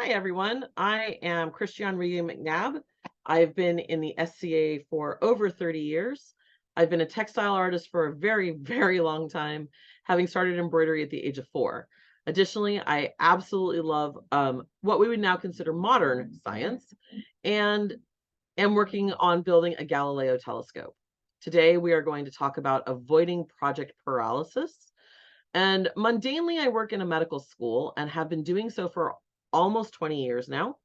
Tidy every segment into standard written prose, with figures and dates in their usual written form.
Hi, everyone. I am ChristeaneReganMacnab. I've been in the SCA for over 30 years. I've been a textile artist for a very, very long time, having started embroidery at the age of 4. Additionally, I absolutely love what we would now consider modern science and am working on building a Galileo telescope. Today, we are going to talk about avoiding project paralysis. And mundanely, I work in a medical school and have been doing so for almost 20 years now.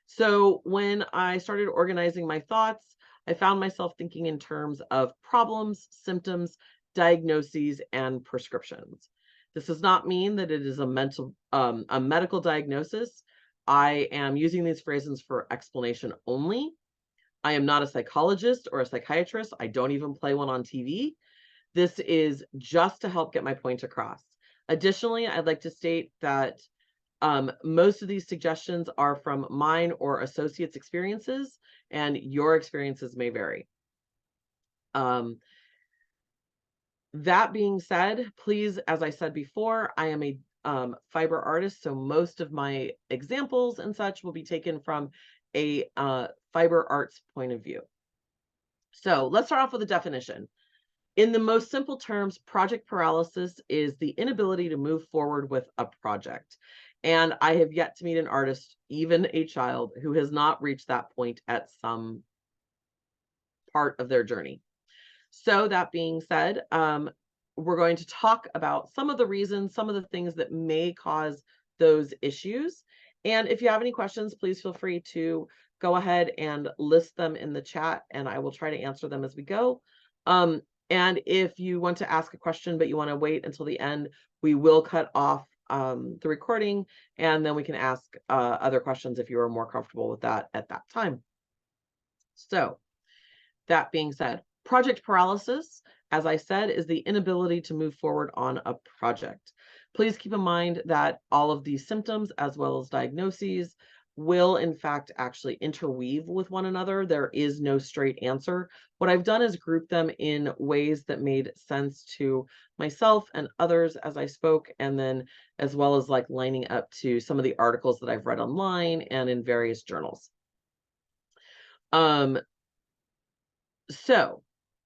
So when I started organizing my thoughts, I found myself thinking in terms of problems, symptoms, diagnoses, and prescriptions. This does not mean that it is a medical diagnosis. I am using these phrases for explanation only. I am not a psychologist or a psychiatrist. I don't even play one on TV. This is just to help get my point across. Additionally, I'd like to state that most of these suggestions are from mine or associates' experiences, and your experiences may vary. That being said, please, as I said before, I am a fiber artist, so most of my examples and such will be taken from a fiber arts point of view. So let's start off with a definition. In the most simple terms, project paralysis is the inability to move forward with a project. And I have yet to meet an artist, even a child, who has not reached that point at some part of their journey. So that being said, we're going to talk about some of the reasons, some of the things that may cause those issues. And if you have any questions, please feel free to go ahead and list them in the chat, and I will try to answer them as we go. And if you want to ask a question, but you want to wait until the end, we will cut off the recording, and then we can ask other questions if you are more comfortable with that at that time. So that being said, project paralysis, as I said, is the inability to move forward on a project. Please keep in mind that all of these symptoms, as well as diagnoses, will in fact actually interweave with one another. There is no straight answer. What I've done is group them in ways that made sense to myself and others as I spoke, and then as well as like lining up to some of the articles that I've read online and in various journals. So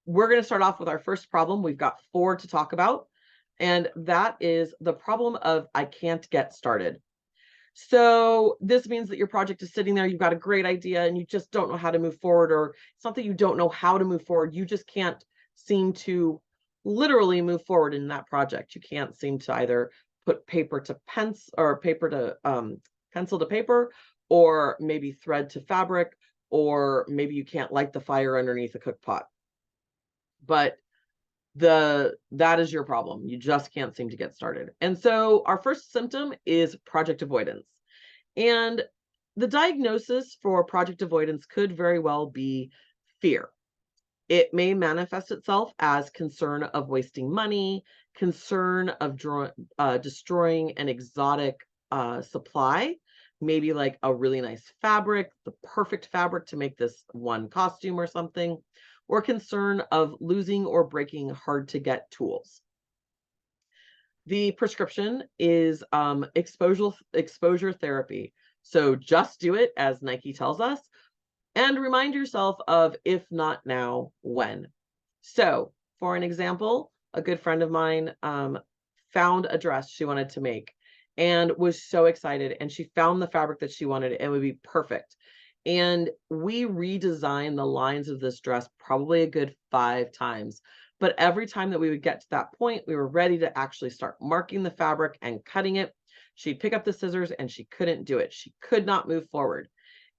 we're going to start off with our first problem. We've got 4 to talk about, and that is the problem of I can't get started. So this means that your project is sitting there, you've got a great idea, and you just don't know how to move forward, or it's not that you don't know how to move forward, you just can't seem to literally move forward in that project. You can't seem to either put paper to pencil or pencil to paper, or maybe thread to fabric, or maybe you can't light the fire underneath a cook pot. But that is your problem. You just can't seem to get started. And so our first symptom is project avoidance. And the diagnosis for project avoidance could very well be fear. It may manifest itself as concern of wasting money, concern of destroying an exotic supply, maybe like a really nice fabric, the perfect fabric to make this one costume or something, or concern of losing or breaking hard to get tools. The prescription is exposure therapy. So just do it, as Nike tells us, and remind yourself of if not now, when. So for an example, a good friend of mine found a dress she wanted to make and was so excited, and she found the fabric that she wanted and it would be perfect. And we redesigned the lines of this dress probably a good 5 times. But every time that we would get to that point, we were ready to actually start marking the fabric and cutting it. She'd pick up the scissors and she couldn't do it. She could not move forward.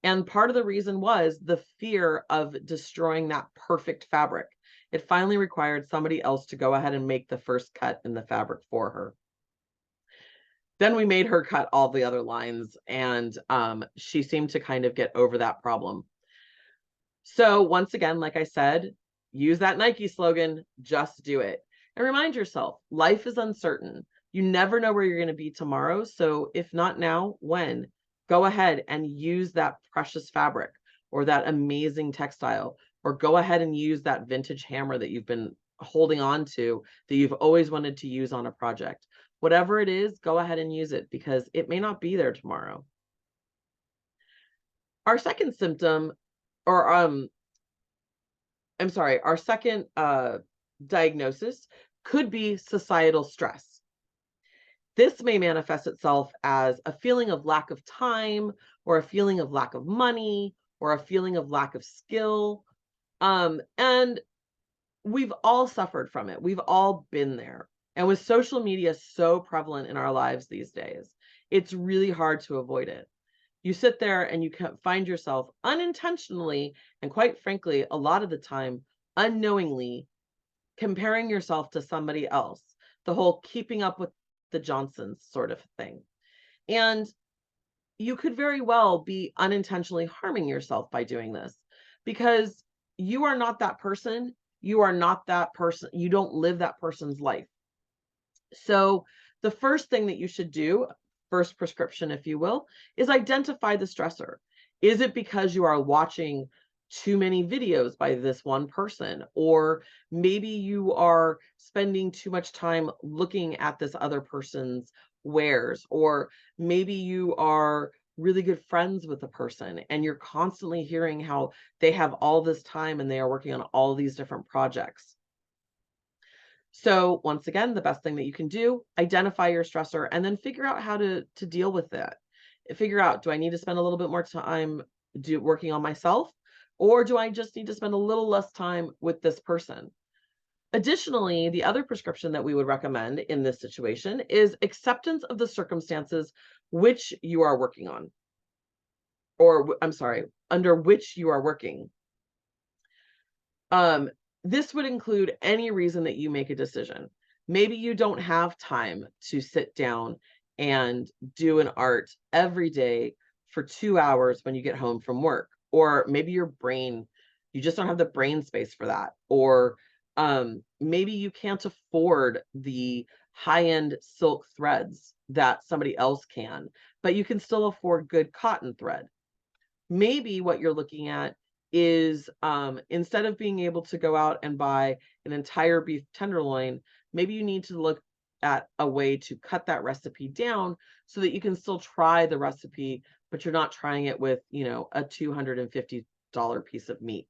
And part of the reason was the fear of destroying that perfect fabric. It finally required somebody else to go ahead and make the first cut in the fabric for her. Then we made her cut all the other lines, and she seemed to kind of get over that problem. So once again, like I said, use that Nike slogan, just do it. And remind yourself, life is uncertain. You never know where you're going to be tomorrow. So if not now, when? Go ahead and use that precious fabric or that amazing textile, or go ahead and use that vintage hammer that you've been holding on to, that you've always wanted to use on a project. Whatever it is, go ahead and use it, because it may not be there tomorrow. Our second symptom, or I'm sorry, our second diagnosis could be societal stress. This may manifest itself as a feeling of lack of time, or a feeling of lack of money, or a feeling of lack of skill. And we've all suffered from it. We've all been there. And with social media so prevalent in our lives these days, it's really hard to avoid it. You sit there and you can find yourself unintentionally, and quite frankly, a lot of the time, unknowingly comparing yourself to somebody else, the whole keeping up with the Johnsons sort of thing. And you could very well be unintentionally harming yourself by doing this, because you are not that person. You are not that person. You don't live that person's life. So the first thing that you should do, first prescription, if you will, is identify the stressor. Is it because you are watching too many videos by this one person? Or maybe you are spending too much time looking at this other person's wares, or maybe you are really good friends with a person and you're constantly hearing how they have all this time and they are working on all these different projects. So once again, the best thing that you can do, identify your stressor and then figure out how to deal with it. Figure out, do I need to spend a little bit more time working on myself, or do I just need to spend a little less time with this person? Additionally, the other prescription that we would recommend in this situation is acceptance of the circumstances which you are working on, or I'm sorry, under which you are working. This would include any reason that you make a decision. Maybe you don't have time to sit down and do an art every day for 2 hours when you get home from work, or maybe you just don't have the brain space for that, or maybe you can't afford the high-end silk threads that somebody else can, but you can still afford good cotton thread. Maybe what you're looking at is, instead of being able to go out and buy an entire beef tenderloin, maybe you need to look at a way to cut that recipe down so that you can still try the recipe, but you're not trying it with, a $250 piece of meat.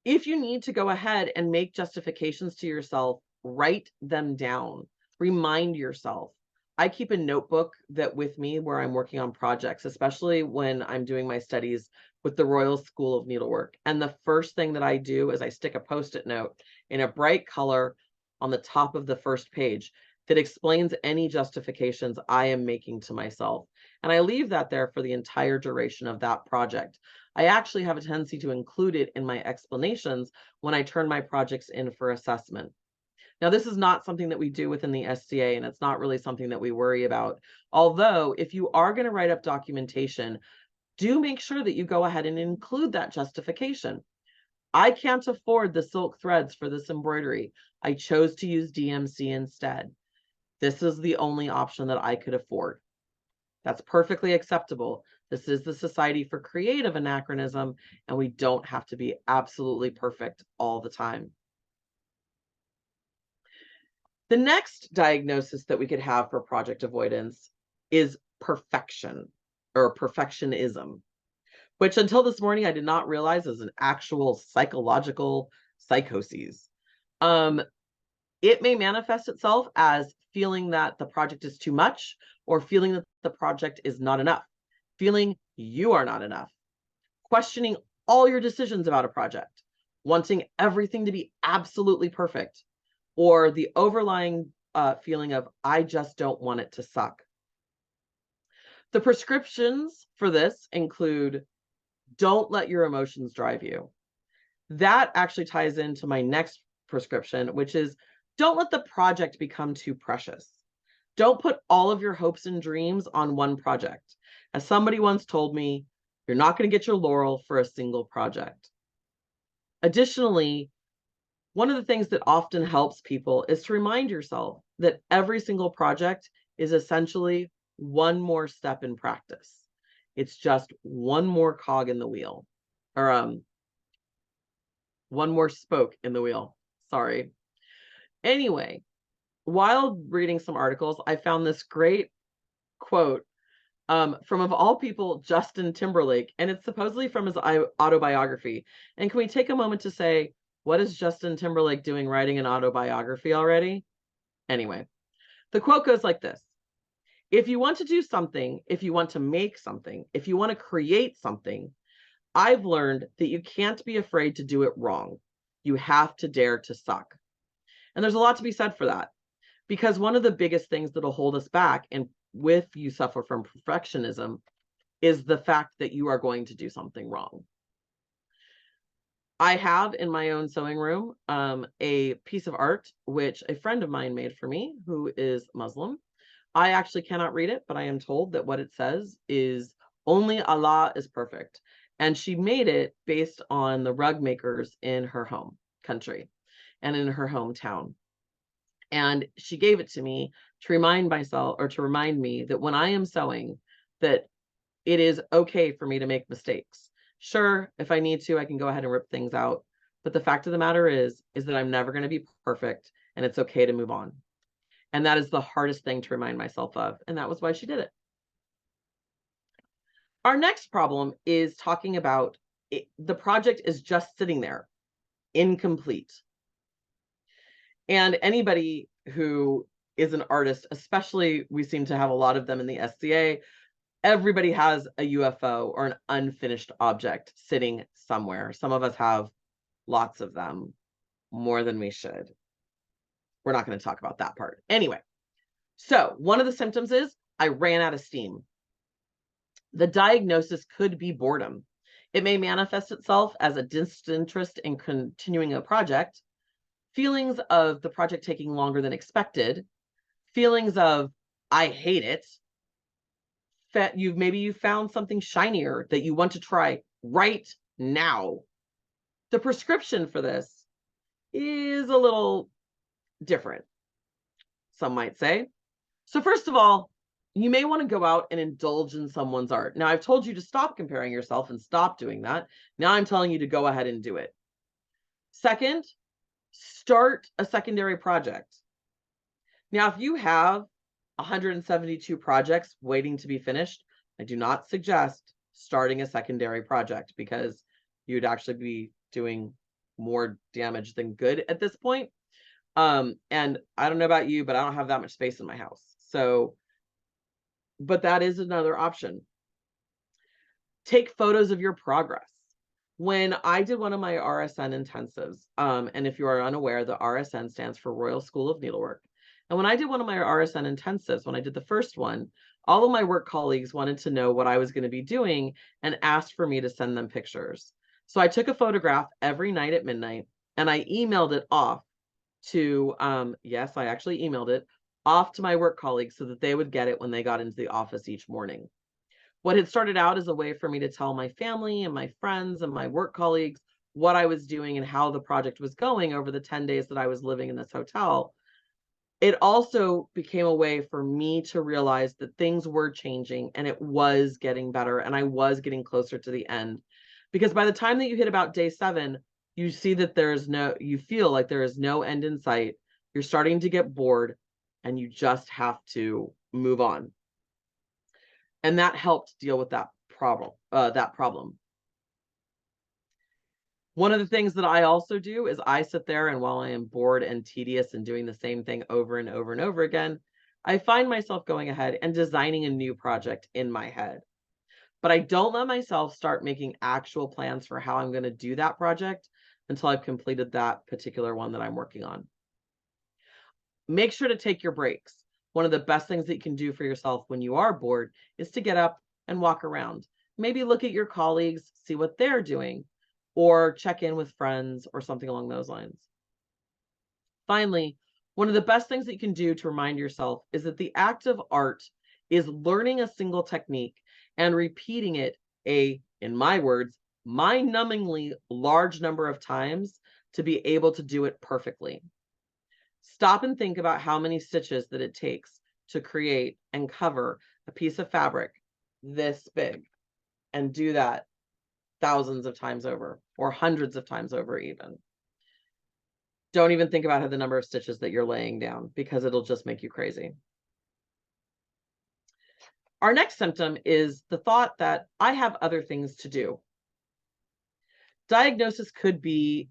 If you need to go ahead and make justifications to yourself, write them down. Remind yourself. I keep a notebook with me where I'm working on projects, especially when I'm doing my studies with the Royal School of Needlework. And the first thing that I do is I stick a Post-it note in a bright color on the top of the first page that explains any justifications I am making to myself. And I leave that there for the entire duration of that project. I actually have a tendency to include it in my explanations when I turn my projects in for assessment. Now, this is not something that we do within the SCA, and it's not really something that we worry about. Although, if you are going to write up documentation, do make sure that you go ahead and include that justification. I can't afford the silk threads for this embroidery. I chose to use DMC instead. This is the only option that I could afford. That's perfectly acceptable. This is the Society for Creative Anachronism, and we don't have to be absolutely perfect all the time. The next diagnosis that we could have for project avoidance is perfection, or perfectionism, which until this morning I did not realize is an actual psychological psychosis. It may manifest itself as feeling that the project is too much, or feeling that the project is not enough, feeling you are not enough, questioning all your decisions about a project, wanting everything to be absolutely perfect, or the overlying feeling of, I just don't want it to suck. The prescriptions for this include, don't let your emotions drive you. That actually ties into my next prescription, which is, don't let the project become too precious. Don't put all of your hopes and dreams on one project. As somebody once told me, you're not going to get your laurel for a single project. Additionally, one of the things that often helps people is to remind yourself that every single project is essentially one more step in practice. It's just one more cog in the wheel, or one more spoke in the wheel. Sorry. Anyway, while reading some articles, I found this great quote from, of all people, Justin Timberlake, and it's supposedly from his autobiography. And can we take a moment to say, what is Justin Timberlake doing writing an autobiography already? Anyway, the quote goes like this. If you want to do something, if you want to make something, if you want to create something, I've learned that you can't be afraid to do it wrong. You have to dare to suck. And there's a lot to be said for that, because one of the biggest things that'll hold us back, and if you suffer from perfectionism, is the fact that you are going to do something wrong. I have in my own sewing room a piece of art which a friend of mine made for me who is Muslim. I actually cannot read it, but I am told that what it says is only Allah is perfect. And she made it based on the rug makers in her home country and in her hometown. And she gave it to me to remind myself, or to remind me, that when I am sewing, that it is okay for me to make mistakes. Sure, if I need to, I can go ahead and rip things out. But the fact of the matter is that I'm never going to be perfect, and it's okay to move on. And that is the hardest thing to remind myself of. And that was why she did it. Our next problem is talking about the project is just sitting there, incomplete. And anybody who is an artist, especially, we seem to have a lot of them in the SCA, everybody has a UFO or an unfinished object sitting somewhere. Some of us have lots of them, more than we should. We're not going to talk about that part. Anyway, so one of the symptoms is I ran out of steam. The diagnosis could be boredom. It may manifest itself as a disinterest in continuing a project, feelings of the project taking longer than expected, feelings of I hate it. Maybe you found something shinier that you want to try right now. The prescription for this is a little different, some might say. So first of all, you may want to go out and indulge in someone's art. Now, I've told you to stop comparing yourself and stop doing that. Now I'm telling you to go ahead and do it. Second, start a secondary project. Now, if you have 172 projects waiting to be finished, I do not suggest starting a secondary project, because you'd actually be doing more damage than good at this point. And I don't know about you, but I don't have that much space in my house. So, but that is another option. Take photos of your progress. When I did one of my RSN intensives, and if you are unaware, the RSN stands for Royal School of Needlework. And when I did one of my RSN intensives, when I did the first one, all of my work colleagues wanted to know what I was going to be doing and asked for me to send them pictures. So I took a photograph every night at midnight and I emailed it off to, yes, I actually emailed it off to my work colleagues so that they would get it when they got into the office each morning. What had started out as a way for me to tell my family and my friends and my work colleagues what I was doing and how the project was going over the 10 days that I was living in this hotel, it also became a way for me to realize that things were changing and it was getting better and I was getting closer to the end. Because by the time that you hit about day 7, you see that you feel like there is no end in sight. You're starting to get bored and you just have to move on. And that helped deal with that problem. One of the things that I also do is I sit there, and while I am bored and tedious and doing the same thing over and over and over again, I find myself going ahead and designing a new project in my head. But I don't let myself start making actual plans for how I'm going to do that project until I've completed that particular one that I'm working on. Make sure to take your breaks. One of the best things that you can do for yourself when you are bored is to get up and walk around. Maybe look at your colleagues, see what they're doing, or check in with friends or something along those lines. Finally, one of the best things that you can do to remind yourself is that the act of art is learning a single technique and repeating it in my words, mind-numbingly large number of times to be able to do it perfectly. Stop and think about how many stitches that it takes to create and cover a piece of fabric this big, and do that thousands of times over, or hundreds of times over even. Don't even think about the number of stitches that you're laying down, because it'll just make you crazy. Our next symptom is the thought that I have other things to do. Diagnosis could be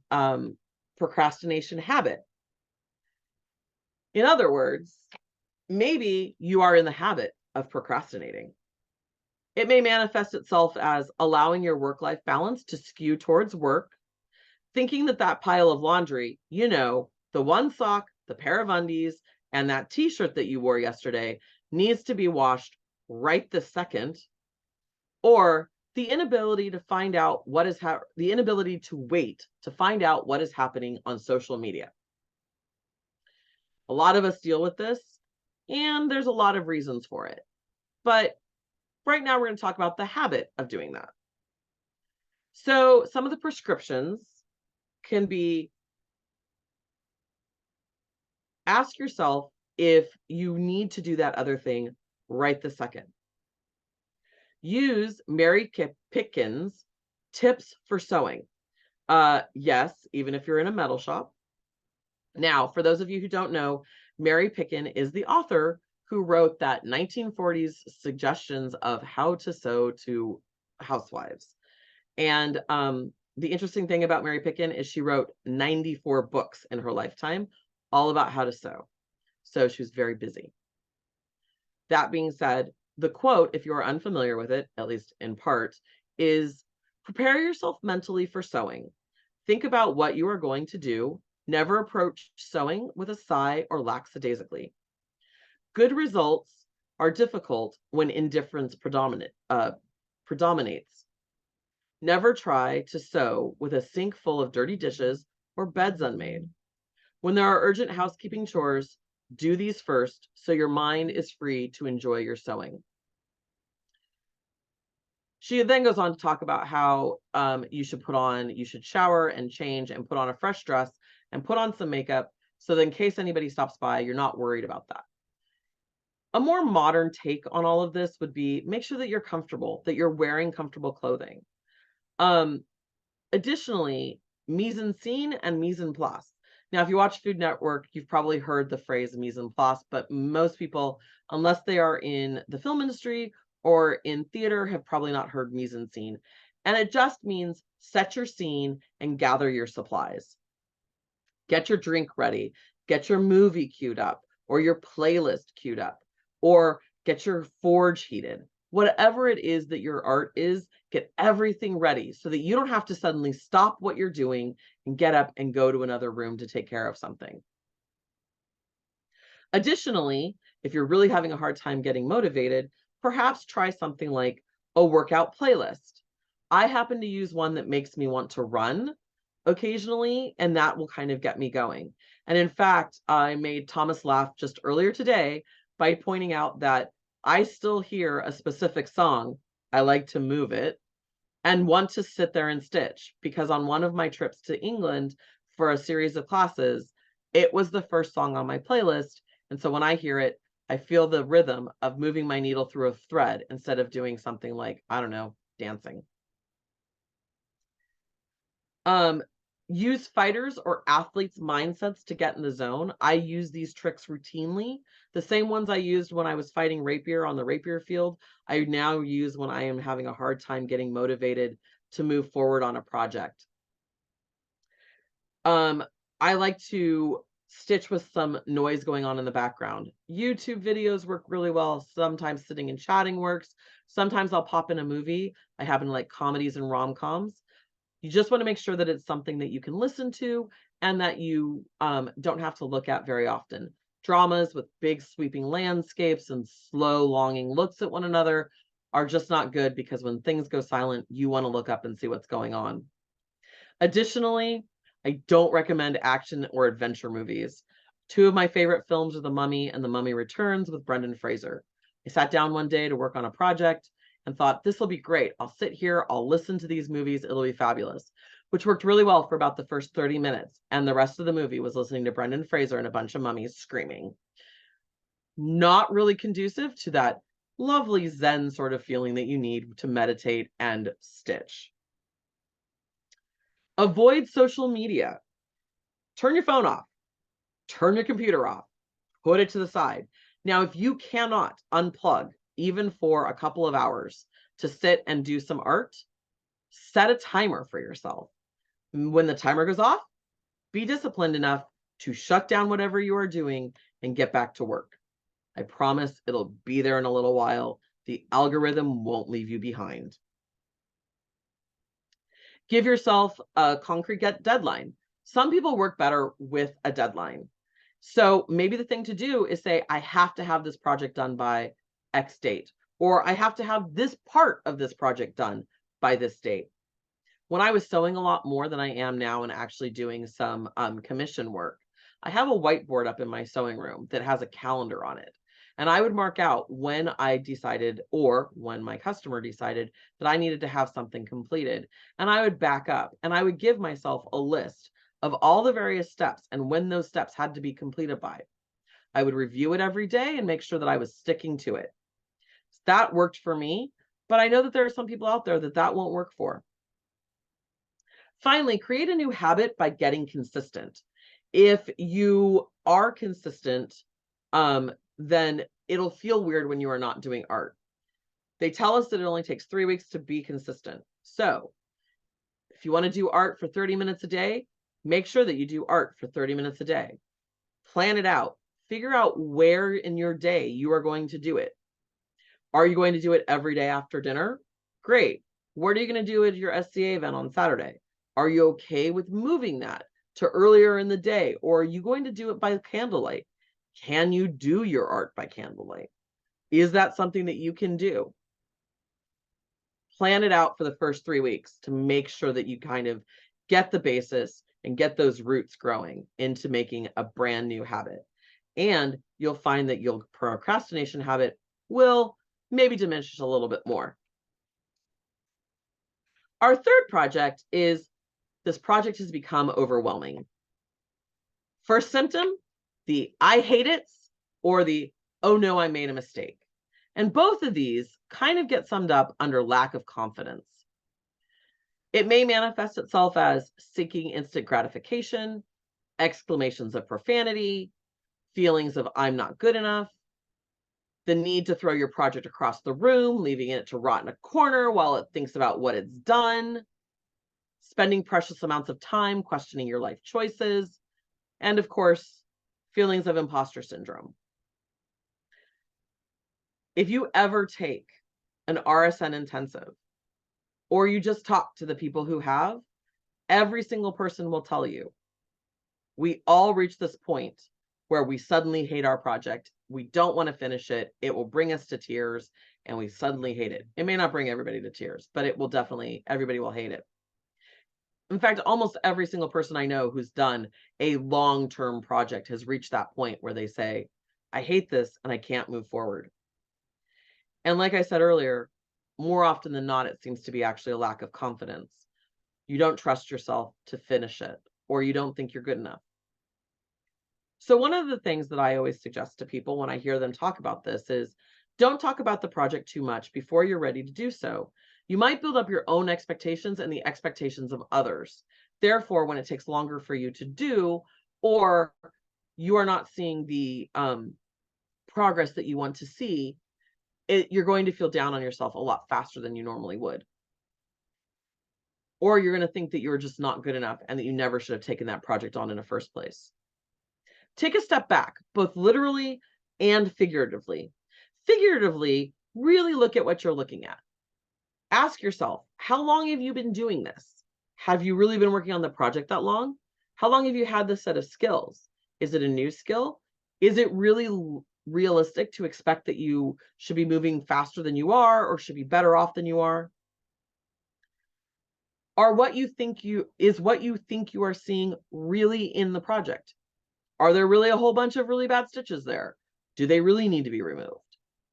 procrastination habit. In other words, maybe you are in the habit of procrastinating. It may manifest itself as allowing your work-life balance to skew towards work, thinking that that pile of laundry, the one sock, the pair of undies, and that t-shirt that you wore yesterday needs to be washed right this second, or the inability to find out the inability to wait to find out what is happening on social media. A lot of us deal with this, and there's a lot of reasons for it. But right now we're going to talk about the habit of doing that. So some of the prescriptions can be, ask yourself if you need to do that other thing right this second. Use Mary Pickens' tips for sewing. Yes, even if you're in a metal shop. Now, for those of you who don't know, Mary Picken is the author who wrote that 1940s suggestions of how to sew to housewives. And the interesting thing about Mary Picken is she wrote 94 books in her lifetime, all about how to sew. So she was very busy. That being said, the quote, if you're unfamiliar with it, at least in part, is prepare yourself mentally for sewing. Think about what you are going to do. Never approach sewing with a sigh or lackadaisically. Good results are difficult when indifference predominates. Never try to sew with a sink full of dirty dishes or beds unmade. When there are urgent housekeeping chores, do these first so your mind is free to enjoy your sewing. She then goes on to talk about how you should shower and change and put on a fresh dress and put on some makeup so that in case anybody stops by, you're not worried about that. A more modern take on all of this would be make sure that you're comfortable, that you're wearing comfortable clothing. Additionally, mise en scene and mise en place. Now, if you watch Food Network, you've probably heard the phrase mise en place, but most people, unless they are in the film industry or in theater, have probably not heard mise en scene. And it just means set your scene and gather your supplies. Get your drink ready, get your movie queued up, or your playlist queued up, or get your forge heated. Whatever it is that your art is, get everything ready so that you don't have to suddenly stop what you're doing and get up and go to another room to take care of something. Additionally, if you're really having a hard time getting motivated, perhaps try something like a workout playlist. I happen to use one that makes me want to run occasionally, and that will kind of get me going. And in fact, I made Thomas laugh just earlier today by pointing out that I still hear a specific song, I like to move it, and want to sit there and stitch, because on one of my trips to England for a series of classes, it was the first song on my playlist. And so when I hear it, I feel the rhythm of moving my needle through a thread instead of doing something like, I don't know, dancing. Use fighters or athletes' mindsets to get in the zone. I use these tricks routinely. The same ones I used when I was fighting rapier on the rapier field, I now use when I am having a hard time getting motivated to move forward on a project. I like to stitch with some noise going on in the background. YouTube videos work really well. Sometimes sitting and chatting works. Sometimes I'll pop in a movie. I happen to like comedies and rom-coms. You just want to make sure that it's something that you can listen to and that you don't have to look at very often. Dramas with big sweeping landscapes and slow longing looks at one another are just not good, because when things go silent, you want to look up and see what's going on. Additionally, I don't recommend action or adventure movies. Two of my favorite films are The Mummy and The Mummy Returns with Brendan Fraser. I sat down one day to work on a project and thought, this will be great. I'll sit here, I'll listen to these movies, it'll be fabulous, which worked really well for about the first 30 minutes. And the rest of the movie was listening to Brendan Fraser and a bunch of mummies screaming. Not really conducive to that lovely Zen sort of feeling that you need to meditate and stitch. Avoid social media. Turn your phone off. Turn your computer off. Put it to the side. Now, if you cannot unplug even for a couple of hours, to sit and do some art, set a timer for yourself. When the timer goes off, be disciplined enough to shut down whatever you are doing and get back to work. I promise it'll be there in a little while. The algorithm won't leave you behind. Give yourself a concrete deadline. Some people work better with a deadline. So maybe the thing to do is say, I have to have this project done by X date, or I have to have this part of this project done by this date. When I was sewing a lot more than I am now and actually doing some commission work, I have a whiteboard up in my sewing room that has a calendar on it. And I would mark out when I decided, or when my customer decided, that I needed to have something completed. And I would back up and I would give myself a list of all the various steps and when those steps had to be completed by. I would review it every day and make sure that I was sticking to it. That worked for me, but I know that there are some people out there that that won't work for. Finally, create a new habit by getting consistent. If you are consistent, then it'll feel weird when you are not doing art. They tell us that it only takes 3 weeks to be consistent. So if you want to do art for 30 minutes a day, make sure that you do art for 30 minutes a day. Plan it out. Figure out where in your day you are going to do it. Are you going to do it every day after dinner? Great. What are you going to do at your SCA event on Saturday? Are you okay with moving that to earlier in the day, or are you going to do it by candlelight? Can you do your art by candlelight? Is that something that you can do? Plan it out for the first 3 weeks to make sure that you kind of get the basis and get those roots growing into making a brand new habit. And you'll find that your procrastination habit will maybe diminish a little bit more. Our third project is this project has become overwhelming. First symptom, the I hate it or the oh no, I made a mistake. And both of these kind of get summed up under lack of confidence. It may manifest itself as seeking instant gratification, exclamations of profanity, feelings of I'm not good enough, the need to throw your project across the room, leaving it to rot in a corner while it thinks about what it's done, spending precious amounts of time questioning your life choices, and of course, feelings of imposter syndrome. If you ever take an RSN intensive, or you just talk to the people who have, every single person will tell you, we all reach this point where we suddenly hate our project. We don't want to finish it. It will bring us to tears, and we suddenly hate it. It may not bring everybody to tears, but it will definitely, everybody will hate it. In fact, almost every single person I know who's done a long-term project has reached that point where they say, I hate this and I can't move forward. And like I said earlier, more often than not, it seems to be actually a lack of confidence. You don't trust yourself to finish it, or you don't think you're good enough. So one of the things that I always suggest to people when I hear them talk about this is don't talk about the project too much before you're ready to do so. You might build up your own expectations and the expectations of others. Therefore, when it takes longer for you to do, or you are not seeing the progress that you want to see, you're going to feel down on yourself a lot faster than you normally would. Or you're going to think that you're just not good enough and that you never should have taken that project on in the first place. Take a step back, both literally and figuratively. Figuratively, really look at what you're looking at. Ask yourself, how long have you been doing this? Have you really been working on the project that long? How long have you had this set of skills? Is it a new skill? Is it really realistic to expect that you should be moving faster than you are or should be better off than you are? Are what you think you are seeing really in the project? Are there really a whole bunch of really bad stitches there? Do they really need to be removed?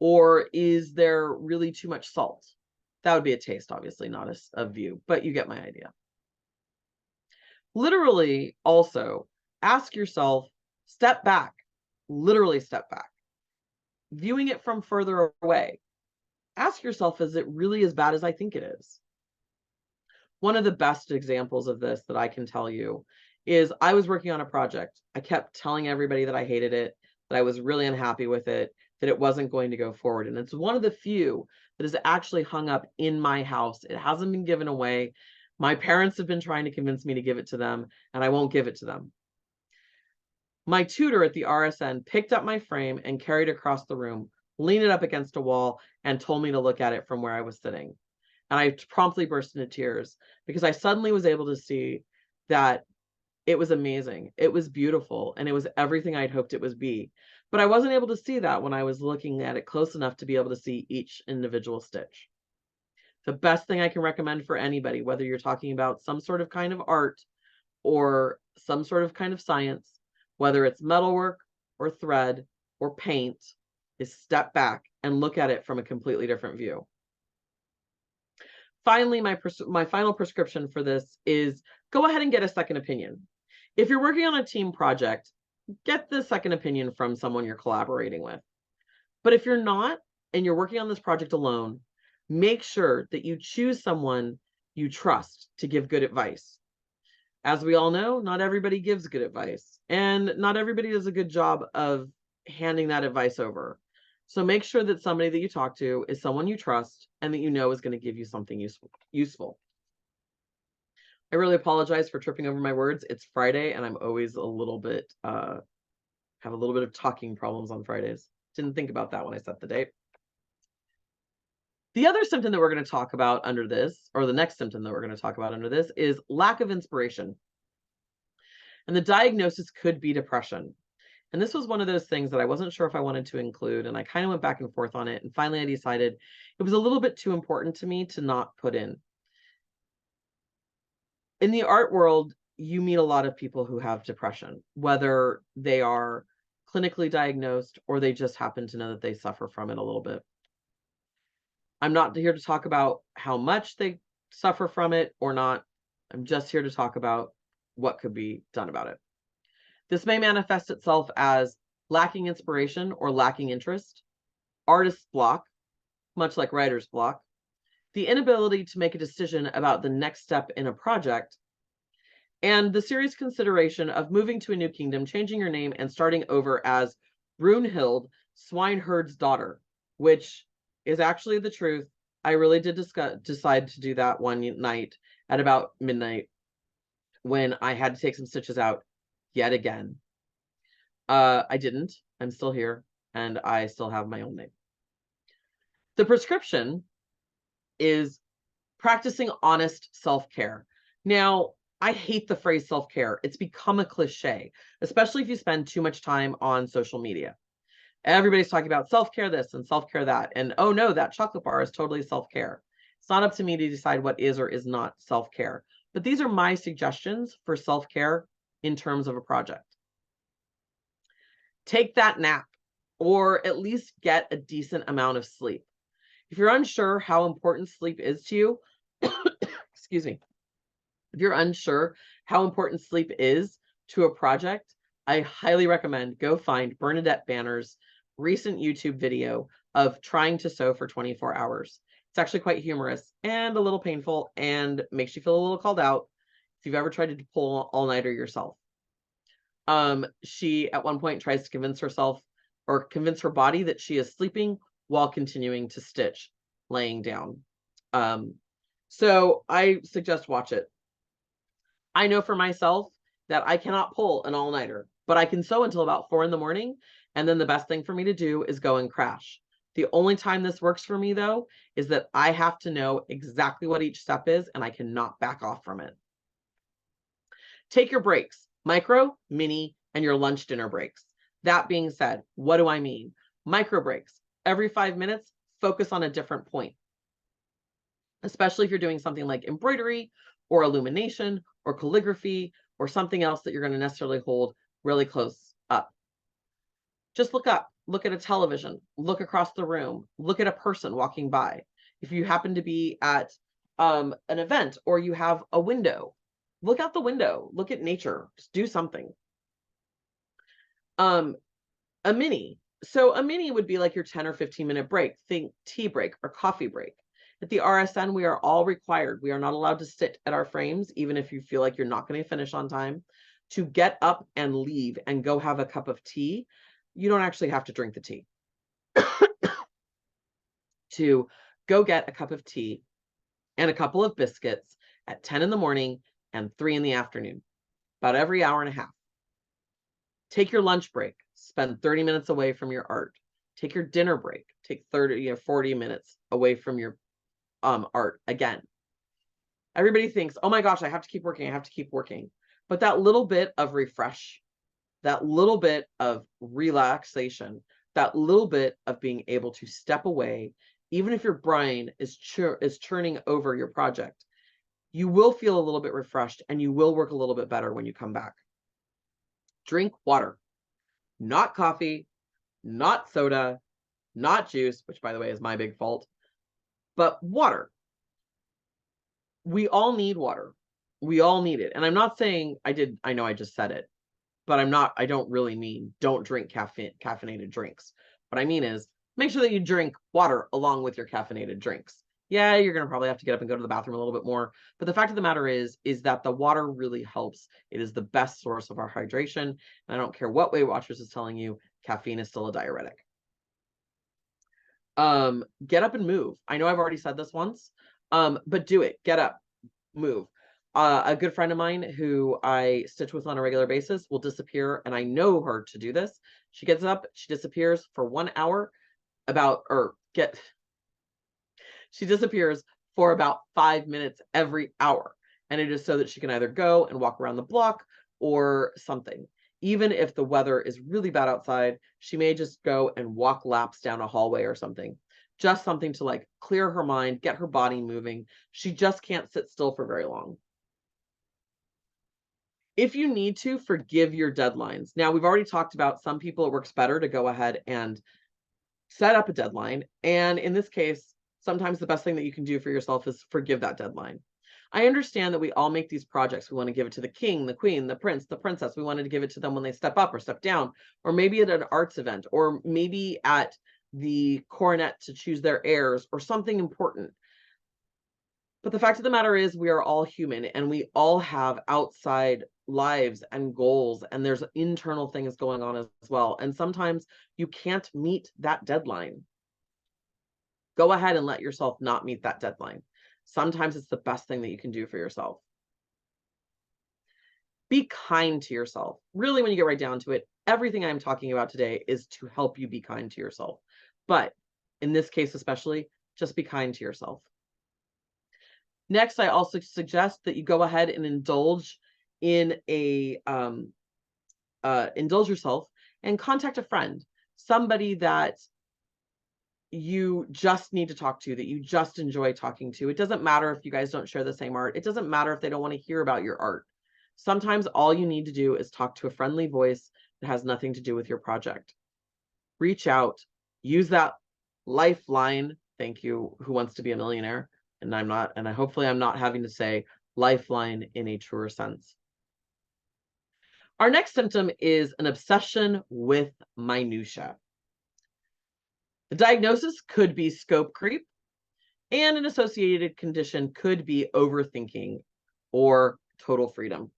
Or is there really too much salt? That would be a taste, obviously, not a view, but you get my idea. Literally, also, ask yourself, step back, literally step back. Viewing it from further away. Ask yourself, is it really as bad as I think it is? One of the best examples of this that I can tell you is I was working on a project. I kept telling everybody that I hated it. that I was really unhappy with it, that it wasn't going to go forward. And it's one of the few that is actually hung up in my house. It hasn't been given away. My parents have been trying to convince me to give it to them, and I won't give it to them. My tutor at the RSN picked up my frame and carried it across the room, leaned it up against a wall, and told me to look at it from where I was sitting. And I promptly burst into tears because I suddenly was able to see that it was amazing. It was beautiful, and it was everything I'd hoped it would be. But I wasn't able to see that when I was looking at it close enough to be able to see each individual stitch. The best thing I can recommend for anybody, whether you're talking about some sort of kind of art or some sort of kind of science, whether it's metalwork or thread or paint, is step back and look at it from a completely different view. Finally, my final prescription for this is go ahead and get a second opinion. If you're working on a team project, get the second opinion from someone you're collaborating with. But if you're not, and you're working on this project alone, make sure that you choose someone you trust to give good advice. As we all know, not everybody gives good advice, and not everybody does a good job of handing that advice over. So make sure that somebody that you talk to is someone you trust and that you know is going to give you something useful. I really apologize for tripping over my words. It's Friday, and I'm always a little bit, have a little bit of talking problems on Fridays. Didn't think about that when I set the date. The other symptom that we're going to talk about under this, or the next symptom that we're going to talk about under this, is lack of inspiration. And the diagnosis could be depression. And this was one of those things that I wasn't sure if I wanted to include, and I kind of went back and forth on it, and finally I decided it was a little bit too important to me to not put in. In the art world, you meet a lot of people who have depression, whether they are clinically diagnosed or they just happen to know that they suffer from it a little bit. I'm not here to talk about how much they suffer from it or not. I'm just here to talk about what could be done about it. This may manifest itself as lacking inspiration or lacking interest, artist's block, much like writer's block, the inability to make a decision about the next step in a project, and the serious consideration of moving to a new kingdom, changing your name, and starting over as Brunhild, Swineherd's daughter, which is actually the truth. I really did decide to do that one night at about midnight when I had to take some stitches out yet again. I didn't. I'm still here, and I still have my own name. The prescription is practicing honest self-care. Now, I hate the phrase self-care. It's become a cliche, especially if you spend too much time on social media. Everybody's talking about self-care this and self-care that. And oh no, that chocolate bar is totally self-care. It's not up to me to decide what is or is not self-care. But these are my suggestions for self-care in terms of a project. Take that nap, or at least get a decent amount of sleep. If you're unsure how important sleep is to you, excuse me, if you're unsure how important sleep is to a project, I highly recommend go find Bernadette Banner's recent YouTube video of trying to sew for 24 hours. It's actually quite humorous and a little painful and makes you feel a little called out if you've ever tried to pull all-nighter yourself. She at one point tries to convince herself or convince her body that she is sleeping while continuing to stitch, laying down. So I suggest watch it. I know for myself that I cannot pull an all-nighter, but I can sew until about 4 in the morning. And then the best thing for me to do is go and crash. The only time this works for me, though, is that I have to know exactly what each step is, and I cannot back off from it. Take your breaks, micro, mini, and your lunch dinner breaks. That being said, what do I mean? Micro breaks. Every 5 minutes, focus on a different point. Especially if you're doing something like embroidery or illumination or calligraphy or something else that you're going to necessarily hold really close up. Just look up, look at a television, look across the room, look at a person walking by. If you happen to be at an event or you have a window, look out the window, look at nature, just do something. A mini. So a mini would be like your 10 or 15-minute break. Think tea break or coffee break. At the RSN, we are all required. We are not allowed to sit at our frames, even if you feel like you're not going to finish on time, to get up and leave and go have a cup of tea. you don't actually have to drink the tea. To go get a cup of tea and a couple of biscuits at 10 in the morning and 3 in the afternoon, about every hour and a half. Take your lunch break, spend 30 minutes away from your art. Take your dinner break, take 30 or 40 minutes away from your art again. Everybody thinks, oh my gosh, I have to keep working, I have to keep working. But that little bit of refresh, that little bit of relaxation, that little bit of being able to step away, even if your brain is churning over your project, you will feel a little bit refreshed and you will work a little bit better when you come back. Drink water, not coffee, not soda, not juice, which by the way is my big fault, but water. We all need water. We all need it. And I'm not saying I know I just said it, but I don't really mean don't drink caffeinated drinks. What I mean is make sure that you drink water along with your caffeinated drinks. Yeah, you're going to probably have to get up and go to the bathroom a little bit more. But the fact of the matter is that the water really helps. It is the best source of our hydration. And I don't care what Weight Watchers is telling you, caffeine is still a diuretic. Get up and move. I know I've already said this once, but do it. Get up, move. A good friend of mine who I stitch with on a regular basis will disappear, and I know her to do this. She gets up, she disappears for 1 hour, she disappears for about 5 minutes every hour. And it is so that she can either go and walk around the block or something. Even if the weather is really bad outside, she may just go and walk laps down a hallway or something. Just something to like clear her mind, get her body moving. She just can't sit still for very long. If you need to, forgive your deadlines. Now, we've already talked about some people, it works better to go ahead and set up a deadline. And in this case, sometimes the best thing that you can do for yourself is forgive that deadline. I understand that we all make these projects. We want to give it to the king, the queen, the prince, the princess. We wanted to give it to them when they step up or step down, or maybe at an arts event, or maybe at the coronet to choose their heirs or something important. But the fact of the matter is we are all human and we all have outside lives and goals, and there's internal things going on as well. And sometimes you can't meet that deadline. Go ahead and let yourself not meet that deadline. Sometimes it's the best thing that you can do for yourself. Be kind to yourself. Really, when you get right down to it, everything I'm talking about today is to help you be kind to yourself. But in this case especially, just be kind to yourself. Next, I also suggest that you go ahead and indulge in indulge yourself and contact a friend, somebody that you just need to talk to, that you just enjoy talking to. It doesn't matter if you guys don't share the same art. It doesn't matter if they don't want to hear about your art. Sometimes all you need to do is talk to a friendly voice that has nothing to do with your project. Reach out, use that lifeline. Thank you, Who Wants to Be a Millionaire? And hopefully I'm not having to say lifeline in a truer sense. Our next symptom is an obsession with minutia. The diagnosis could be scope creep, and an associated condition could be overthinking or total freedom.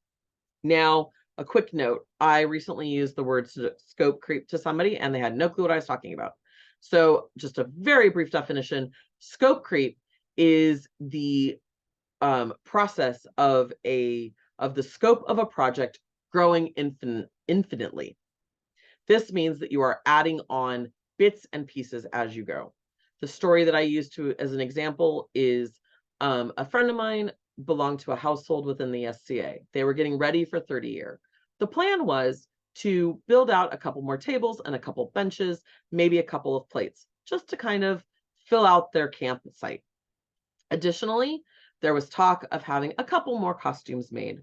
Now, a quick note, I recently used the word scope creep to somebody and they had no clue what I was talking about. So just a very brief definition, scope creep is the process of the scope of a project growing infinitely. This means that you are adding on bits and pieces as you go. The story that I used as an example is a friend of mine belonged to a household within the SCA. They were getting ready for 30 year. The plan was to build out a couple more tables and a couple benches, maybe a couple of plates, just to kind of fill out their campsite. Additionally, there was talk of having a couple more costumes made.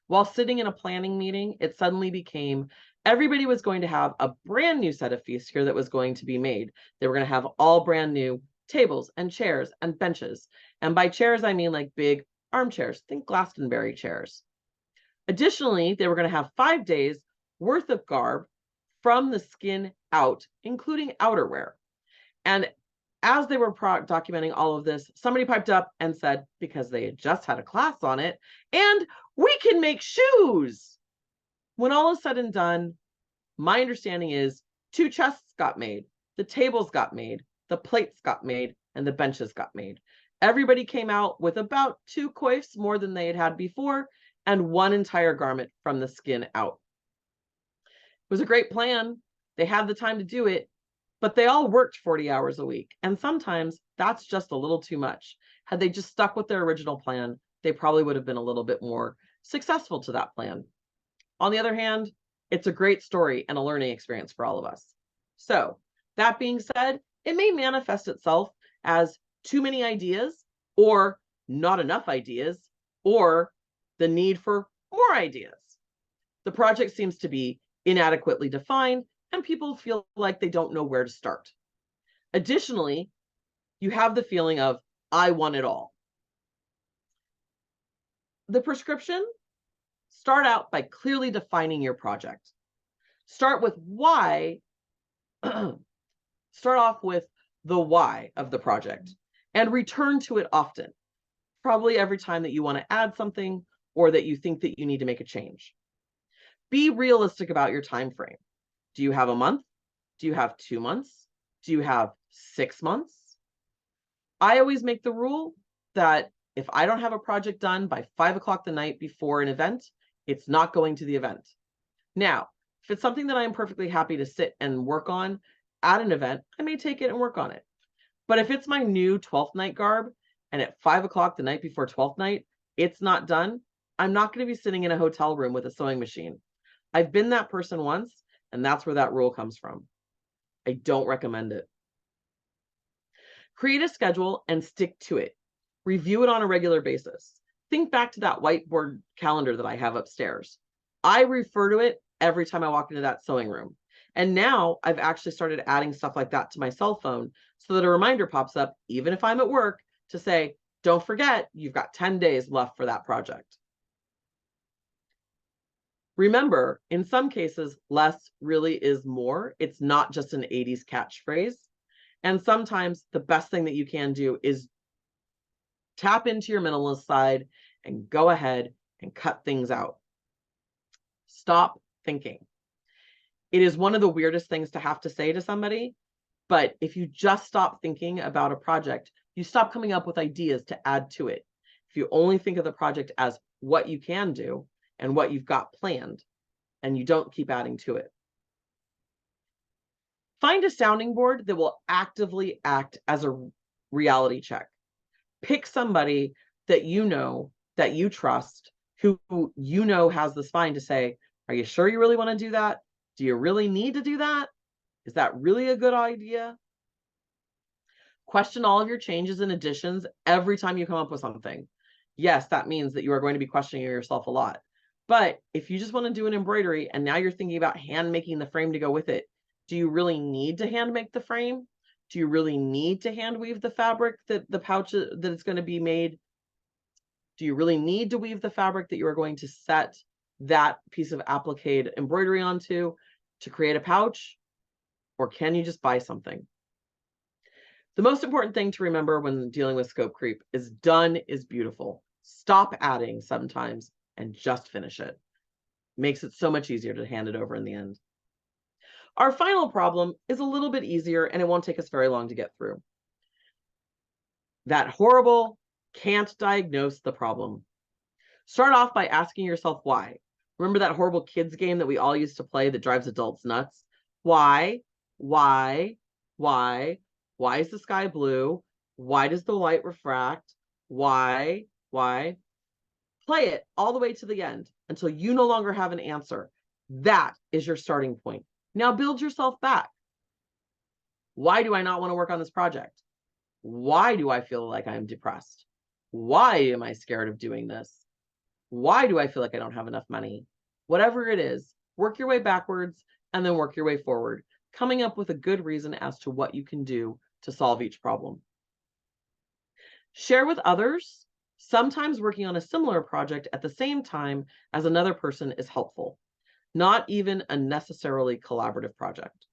While sitting in a planning meeting, it suddenly became everybody was going to have a brand new set of feast gear that was going to be made. They were going to have all brand new tables and chairs and benches. And by chairs, I mean like big armchairs. Think Glastonbury chairs. Additionally, they were going to have 5 days worth of garb from the skin out, including outerwear. And as they were documenting all of this, somebody piped up and said, because they had just had a class on it, and we can make shoes. When all is said and done, my understanding is 2 chests got made, the tables got made, the plates got made, and the benches got made. Everybody came out with about 2 coifs more than they had had before, and 1 entire garment from the skin out. It was a great plan. They had the time to do it, but they all worked 40 hours a week, and sometimes that's just a little too much. Had they just stuck with their original plan, they probably would have been a little bit more successful to that plan. On the other hand, it's a great story and a learning experience for all of us. So, that being said, it may manifest itself as too many ideas, or not enough ideas, or the need for more ideas. The project seems to be inadequately defined, and people feel like they don't know where to start. Additionally, you have the feeling of, I want it all. The prescription: start out by clearly defining your project. Start with why. Start off with the why of the project and return to it often, probably every time that you want to add something or that you think that you need to make a change. Be realistic about your time frame. Do you have a month? Do you have 2 months? Do you have 6 months? I always make the rule that if I don't have a project done by 5 o'clock the night before an event, it's not going to the event. Now, if it's something that I'm perfectly happy to sit and work on at an event, I may take it and work on it. But if it's my new 12th night garb and at 5 o'clock the night before 12th night, it's not done, I'm not going to be sitting in a hotel room with a sewing machine. I've been that person once, and that's where that rule comes from. I don't recommend it. Create a schedule and stick to it. Review it on a regular basis. Think back to that whiteboard calendar that I have upstairs. I refer to it every time I walk into that sewing room. And now I've actually started adding stuff like that to my cell phone so that a reminder pops up, even if I'm at work, to say, don't forget, you've got 10 days left for that project. Remember, in some cases, less really is more. It's not just an 80s catchphrase. And sometimes the best thing that you can do is tap into your minimalist side and go ahead and cut things out. Stop thinking. It is one of the weirdest things to have to say to somebody, but if you just stop thinking about a project, you stop coming up with ideas to add to it. If you only think of the project as what you can do and what you've got planned, and you don't keep adding to it. Find a sounding board that will actively act as a reality check. Pick somebody that you trust, who you know has the spine to say, are you sure you really want to do that? Do you really need to do that? Is that really a good idea? Question all of your changes and additions every time you come up with something. Yes, that means that you are going to be questioning yourself a lot. But if you just want to do an embroidery and now you're thinking about hand making the frame to go with it, do you really need to hand make the frame? Do you really need to hand weave the fabric that the pouch that it's going to be made? Do you really need to weave the fabric that you are going to set that piece of appliqued embroidery onto to create a pouch? Or can you just buy something? The most important thing to remember when dealing with scope creep is done is beautiful. Stop adding sometimes and just finish it. Makes it so much easier to hand it over in the end. Our final problem is a little bit easier and it won't take us very long to get through. That horrible can't diagnose the problem. Start off by asking yourself why. Remember that horrible kids game that we all used to play that drives adults nuts? Why? Why is the sky blue? Why does the light refract? Why? Play it all the way to the end until you no longer have an answer. That is your starting point. Now build yourself back. Why do I not want to work on this project? Why do I feel like I'm depressed? Why am I scared of doing this? Why do I feel like I don't have enough money? Whatever it is, work your way backwards and then work your way forward, coming up with a good reason as to what you can do to solve each problem. Share with others. Sometimes working on a similar project at the same time as another person is helpful, not even a necessarily collaborative project.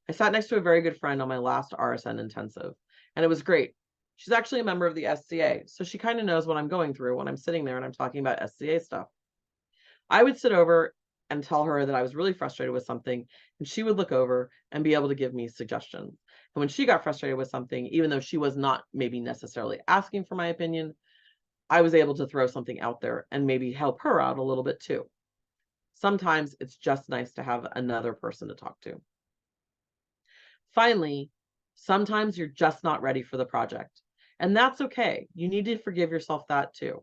I sat next to a very good friend on my last RSN intensive, and it was great. She's actually a member of the SCA, so she kind of knows what I'm going through when I'm sitting there and I'm talking about SCA stuff. I would sit over and tell her that I was really frustrated with something, and she would look over and be able to give me suggestions. And when she got frustrated with something, even though she was not maybe necessarily asking for my opinion, I was able to throw something out there and maybe help her out a little bit too. Sometimes it's just nice to have another person to talk to. Finally, sometimes you're just not ready for the project, and that's okay. You need to forgive yourself that too.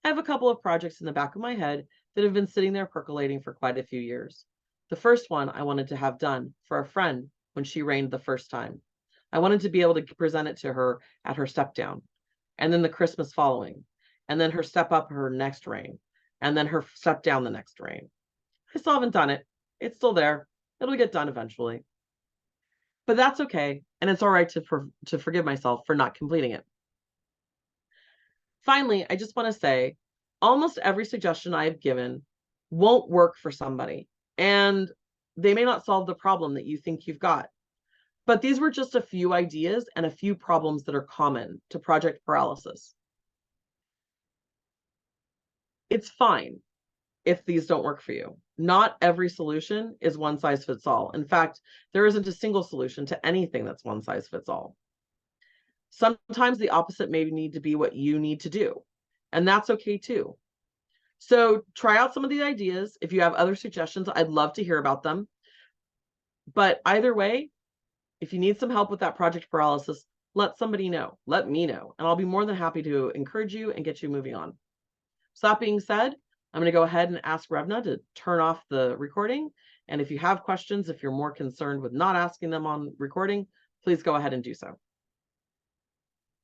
I have a couple of projects in the back of my head that have been sitting there percolating for quite a few years. The first one I wanted to have done for a friend when she reigned the first time. I wanted to be able to present it to her at her step down, and then the Christmas following, and then her step up her next reign, and then her step down the next reign. I still haven't done it. It's still there. It'll get done eventually. But that's okay, and it's all right to forgive myself for not completing it. Finally, I just want to say almost every suggestion I have given won't work for somebody, and they may not solve the problem that you think you've got. But these were just a few ideas and a few problems that are common to project paralysis. It's fine if these don't work for you. Not every solution is one size fits all. In fact, there isn't a single solution to anything that's one size fits all. Sometimes the opposite may need to be what you need to do, and that's okay too. So try out some of the ideas. If you have other suggestions, I'd love to hear about them. But either way, if you need some help with that project paralysis, let somebody know. Let me know, and I'll be more than happy to encourage you and get you moving on. So that being said, I'm going to go ahead and ask Revna to turn off the recording. And if you have questions, if you're more concerned with not asking them on recording, please go ahead and do so.